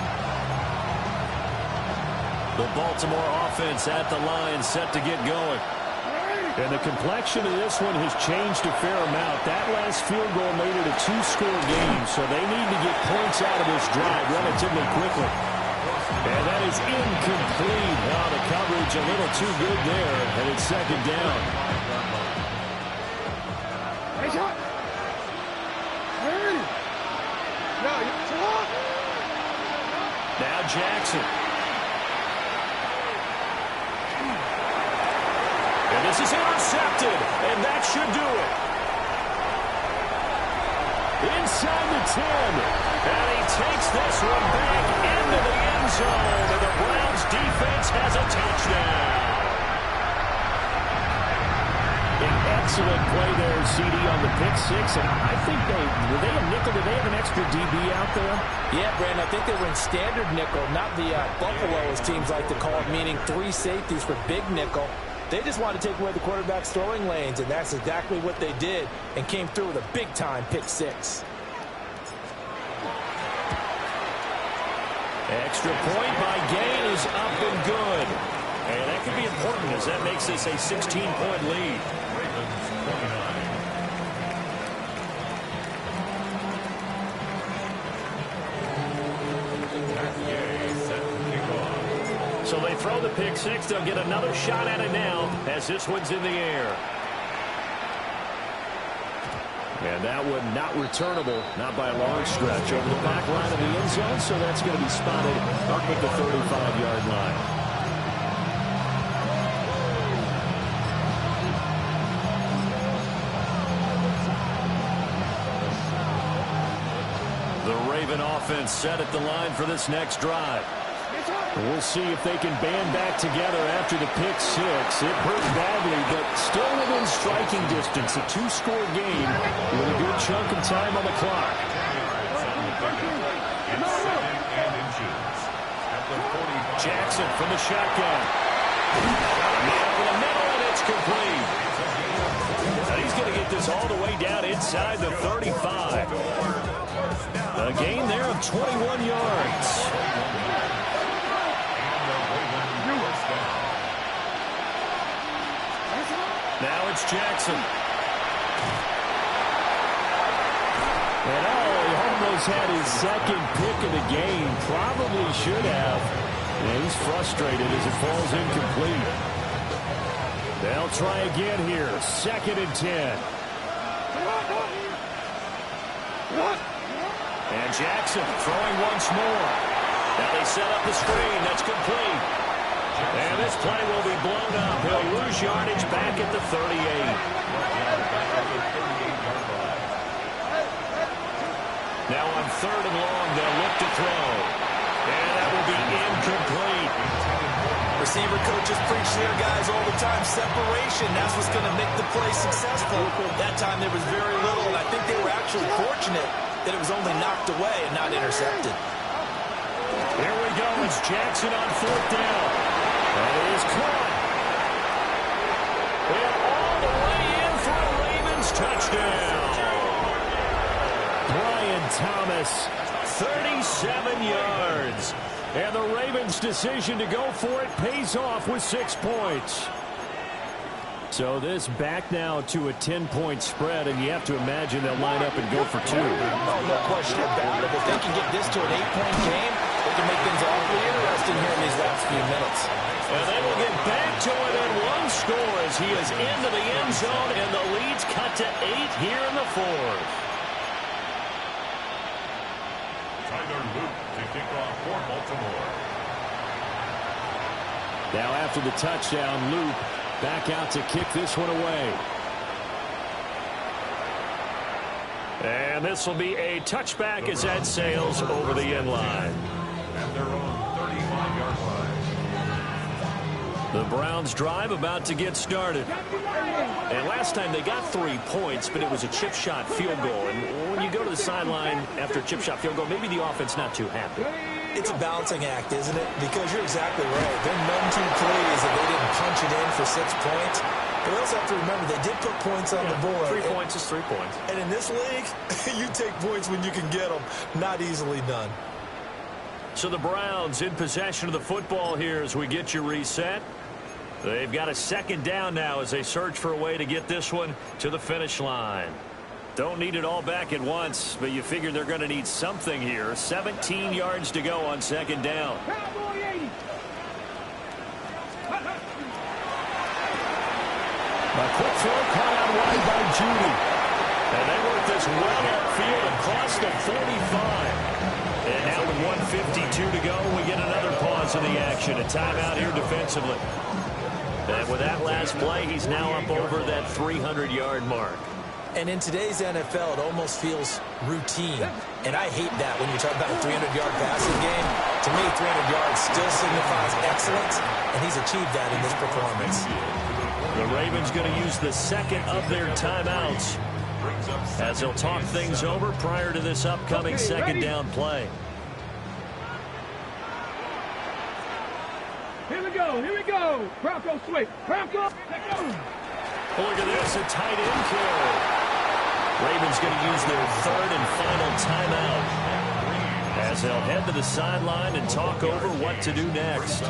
The Baltimore offense at the line, set to get going. And the complexion of this one has changed a fair amount. That last field goal made it a 2-score game, so they need to get points out of this drive relatively quickly. And that is incomplete. Oh, the coverage a little too good there, and it's second down. Now Jackson. And this is intercepted, and that should do it. Inside the 10, and he takes this one back into the end zone, and the Browns defense has a touchdown. An excellent play there, CD, on the pick six, and I think were they a nickel? Did they have an extra DB out there? Yeah, Brandon, I think they were in standard nickel, not the Buffalo, as teams like to call it, meaning 3 safeties for big nickel. They just wanted to take away the quarterback's throwing lanes, and that's exactly what they did, and came through with a big-time pick six. Extra point by Gain is up and good. And that could be important as that makes this a 16-point lead. So they throw the pick six. They'll get another shot at it now as this one's in the air. And that one not returnable, not by a long stretch, over the back line of the end zone, so that's going to be spotted up at the 35-yard line. The Raven offense set at the line for this next drive. We'll see if they can band back together after the pick six. It hurt badly, but still within striking distance. A 2-score game with a good chunk of time on the clock. Jackson from the shotgun. Over the middle, and it's complete. Now he's going to get this all the way down inside the 35. A gain there of 21 yards. Now it's Jackson. And he almost had his second pick of the game. Probably should have. And he's frustrated as it falls incomplete. They'll try again here. 2nd and 10. And Jackson throwing once more. Now they set up the screen. That's complete. And this play will be blown up. He'll lose yardage back at the 38. Now on 3rd and long, they'll look to throw. And that will be incomplete. Receiver coaches preach here, guys, all the time. Separation, that's what's going to make the play successful. That time there was very little, and I think they were actually fortunate that it was only knocked away and not intercepted. Here we go. It's Jackson on 4th down. That is caught. And all the way in for a Ravens touchdown. Brian Thomas, 37 yards. And the Ravens' decision to go for it pays off with 6 points. So this back now to a 10-point spread, and you have to imagine they'll line up and go for 2. Oh, no question about it. If they can get this to an 8-point game, they can make things awfully interesting here in these last few minutes. And they will get back to it at 1 score as he is into the end zone, and the lead's cut to 8 here in the 4th. Tyler Luke to kick off for Baltimore. Now after the touchdown, Luke back out to kick this one away. And this will be a touchback as that sails over the end line. At their own 35-yard line. The Browns drive about to get started. And last time they got 3 points, but it was a chip shot field goal. And when you go to the sideline after a chip shot field goal, maybe the offense not too happy. It's a balancing act, isn't it? Because you're exactly right. They're none too pleased that they didn't punch it in for 6 points. But we also have to remember they did put points on the board. 3 points is 3 points. And in this league, you take points when you can get them. Not easily done. So the Browns in possession of the football here as we get you reset. They've got a 2nd down now as they search for a way to get this one to the finish line. Don't need it all back at once, but you figure they're going to need something here. 17 yards to go on 2nd down. A quick throw caught out wide by Judy. And they work this well upfield across the 45. And now with 1:52 to go, we get another pause in the action. A timeout here defensively. And with that last play, he's now up over that 300-yard mark. And in today's NFL, it almost feels routine. And I hate that when you talk about a 300-yard passing game. To me, 300 yards still signifies excellence, and he's achieved that in this performance. The Ravens going to use the 2nd of their timeouts as they'll talk things over prior to this upcoming 2nd down play. Here we go. Bronco swing. Bronco. Look at this, a tight end carry. Ravens going to use their 3rd and final timeout as they'll head to the sideline and talk over what to do next.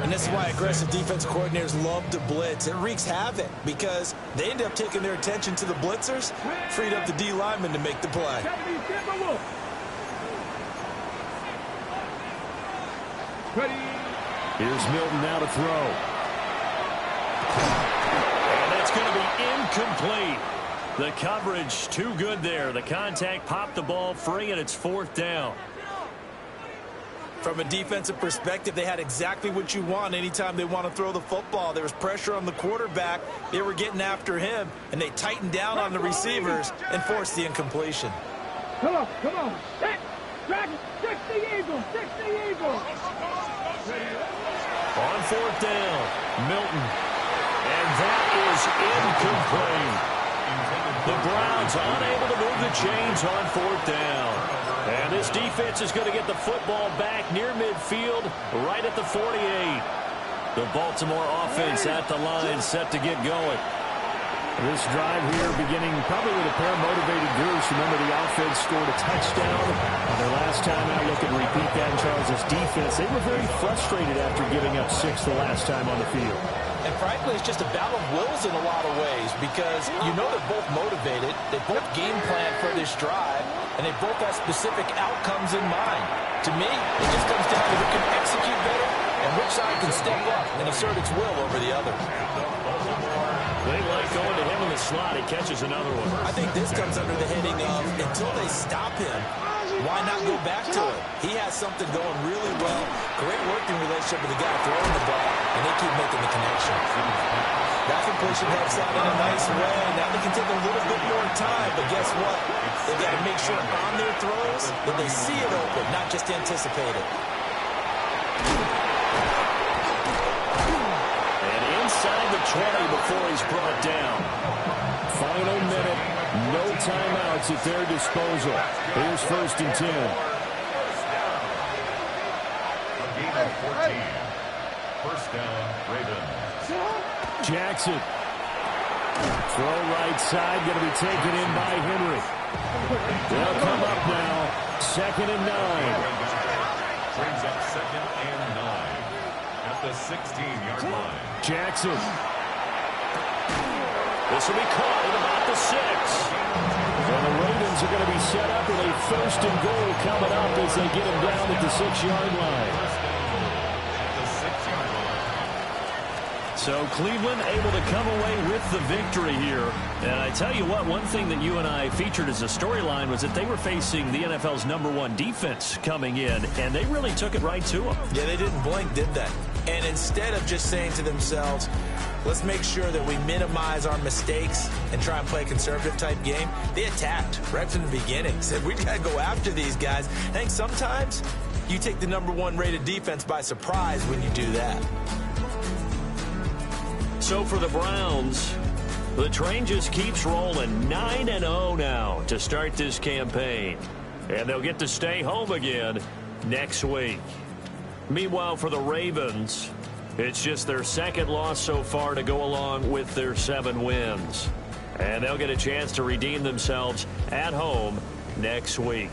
And this is why aggressive defense coordinators love to blitz. It wreaks havoc because they end up taking their attention to the blitzers, freed up the D lineman to make the play. Here's Milton now to throw. And that's going to be incomplete. The coverage too good there. The contact popped the ball free, and it's 4th down. From a defensive perspective, they had exactly what you want anytime they want to throw the football. There was pressure on the quarterback. They were getting after him, and they tightened down on the receivers and forced the incompletion. Come on. Set. Drag. 60 Eagles. On 4th down, Milton. And that is incomplete. The Browns unable to move the chains on 4th down. And this defense is going to get the football back near midfield, right at the 48. The Baltimore offense at the line, set to get going. This drive here beginning probably with a pair of motivated groups. Remember, the offense scored a touchdown on their last time out. Look and repeat that in Charles' defense. They were very frustrated after giving up 6 the last time on the field. And frankly, it's just a battle of wills in a lot of ways because you know they're both motivated. They both game plan for this drive, and they both have specific outcomes in mind. To me, it just comes down to who can execute better and which side can step up and assert its will over the other. They like going to him in the slot. He catches another one. I think this comes under the heading of until they stop him, Why not go back to it? He has something going really well. Great working relationship with the guy throwing the ball, and they keep making the connection. That completion helps out in a nice way. Now they can take a little bit more time, but guess what? They got to make sure on their throws that they see it open, not just anticipate it. And inside the 20 before he's brought down. Final minute, no timeouts at their disposal. Here's 1st and 10. A gain of 14. First down, Ravens. Jackson. Throw right side, going to be taken in by Henry. They'll come up now. 2nd and 9. Brings up 2nd and 9 at the 16-yard line. Jackson. This will be caught at about the 6. And the Ravens are going to be set up with a 1st and goal coming up as they get him down at the 6-yard line. So Cleveland able to come away with the victory here. And I tell you what, one thing that you and I featured as a storyline was that they were facing the NFL's #1 defense coming in, and they really took it right to them. Yeah, they didn't blink, did they? And instead of just saying to themselves, let's make sure that we minimize our mistakes and try and play a conservative type game, they attacked right from the beginning. Said, we got to go after these guys. I think sometimes you take the #1 rated defense by surprise when you do that. So for the Browns, the train just keeps rolling. 9-0 now to start this campaign. And they'll get to stay home again next week. Meanwhile, for the Ravens, it's just their 2nd loss so far to go along with their 7 wins. And they'll get a chance to redeem themselves at home next week.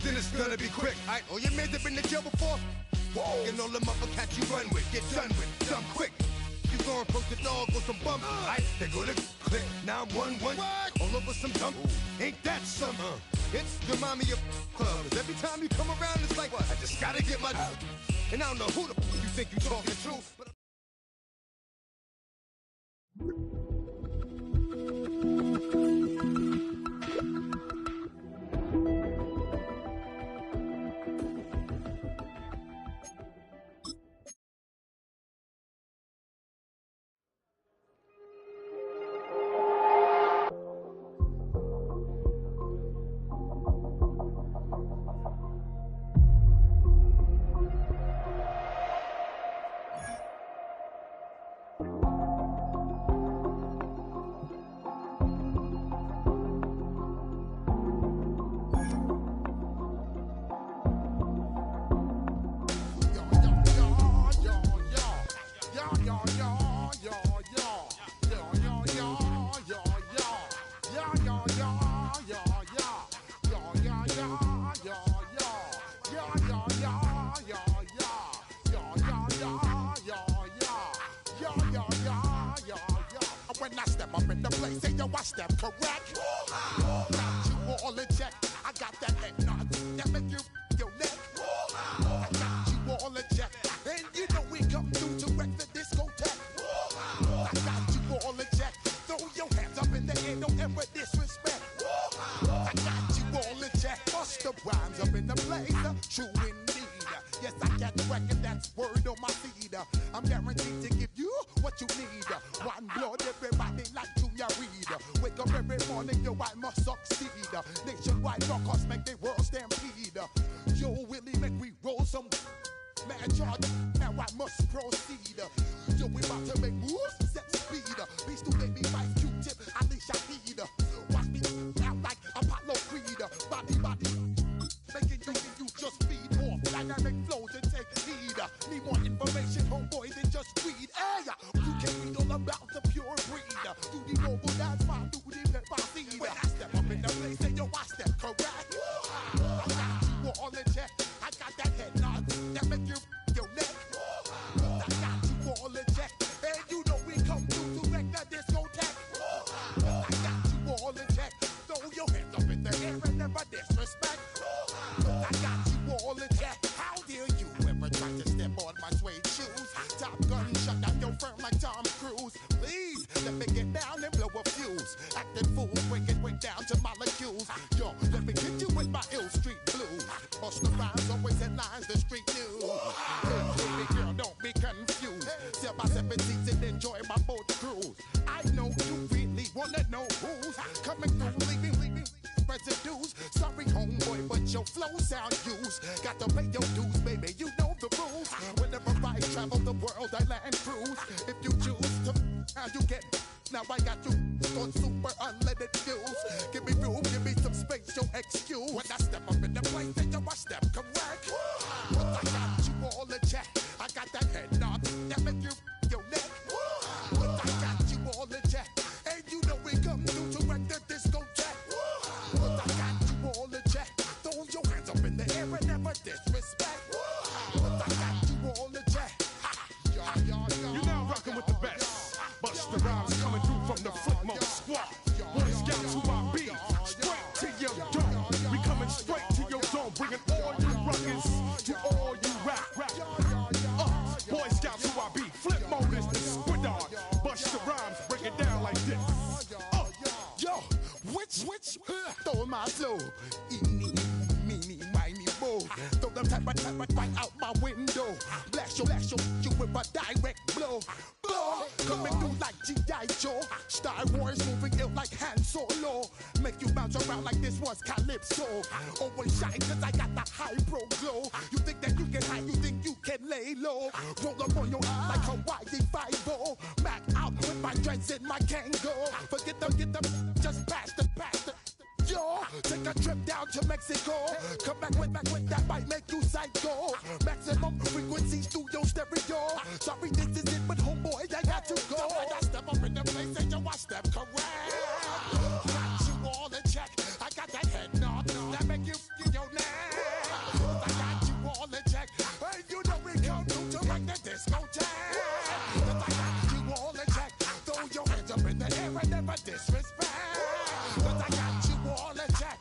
Then it's gonna be quick. Alright, all your men have been to jail before. Whoa, and all them other cats you run with, get done with, done quick. You gon' approach the dog with some bump. Alright, they gonna click 911. All over some dump. Ain't that some? It's the mommy of club. 'Cause every time you come around, it's like, I just gotta get my. And I don't know who the you think you talking to. But I step correct. Got you all in check. I got that head nod that make you your neck. I got you all in check. And you know we come through to wreck the discotheque. I got you all in check. Throw your hands up in the air, don't ever disrespect. I got you all in check. Bust the rhymes up in the place. True indeed. Yes, I got the record that's word on my feed. I'm guaranteed to give you what you need. One blood, everybody like Junior Reed. Wake up every morning, yo, I must succeed. Nationwide rockers make the world stampede. Yo, Willie, make we roll some mad charge. Now I must proceed. Yo, we about to make moves, set speed. Beast to make me fight Q-tip, I leash I need. Watch me out like Apollo Creed. Body, making you just feed off dynamic flows and take heed. Need more information, homeboy, than just read. Hey, you can read all about the pure breed. Do the noble, that's my duty, let my seed. When I step up in the place, rhymes, always headlines, the street news. Baby girl, don't be confused. Still my 17s and enjoy my boat cruise. I know you really wanna know who's coming through, leaving residues. Sorry, homeboy, but your flow sound used. Got to pay your dues, baby, you know the rules. Whenever I travel the world, I land cruise. If you choose to, how you get. Now I got you on super unleaded fuels. Give me room, give me some space, your excuse. When I step up in the place, then you I step correct. But I got you all in check. I got that head nod that make you your neck. But I got you all in check. And you know we come through to wreck the discotheque. But I got you all in check. Throw your hands up in the air and never disrespect. But I got you all in check. You're now rocking with the best. Bust the rhymes coming through from the Flipmode squad. Boy Scouts who I be, straight to your dome. We coming straight to your dome, bringing all you ruckus to all you rap. Boy Scouts who I be, Flipmode is the squid dog. Bust the rhymes, break it down like this. Yo, which, throw my flow. Eeny, meeny, miny, mo. Throw them type right out my window. Blast you with a direct blow. Coming through like G.I. Joe. Star Wars moving ill like Han Solo. Make you bounce around like this was Calypso. Always shine cause I got the high pro glow. You think that you can hide, you think you can lay low. Roll up on your eye like Hawaii 5-0. Mac out with my dreads in my Kango. Forget them, just pass the. Yo, take a trip down to Mexico. Come back with that might make you psycho. Maximum frequencies through your stereo. Sorry, this is it, but homeboy, I got to go. I step up in the place and yo, I step correct. Got you all in check. I got that head nod that make you your neck. I got you all in check. Hey, you know we come through to wreck the discotheque. I got you all in check. Throw your hands up in the air and never disrespect. Cause I got you all in check.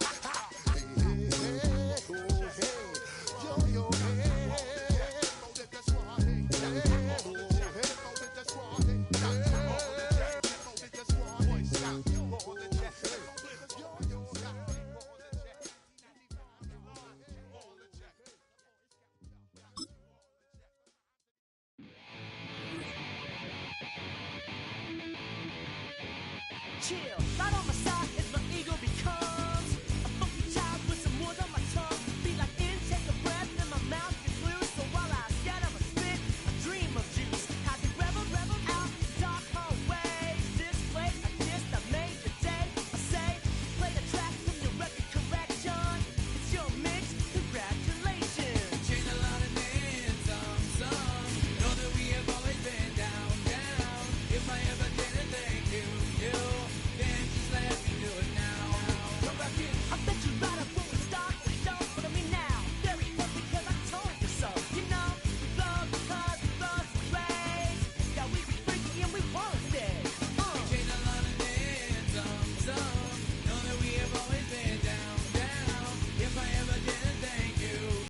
Hey, yo, Chill.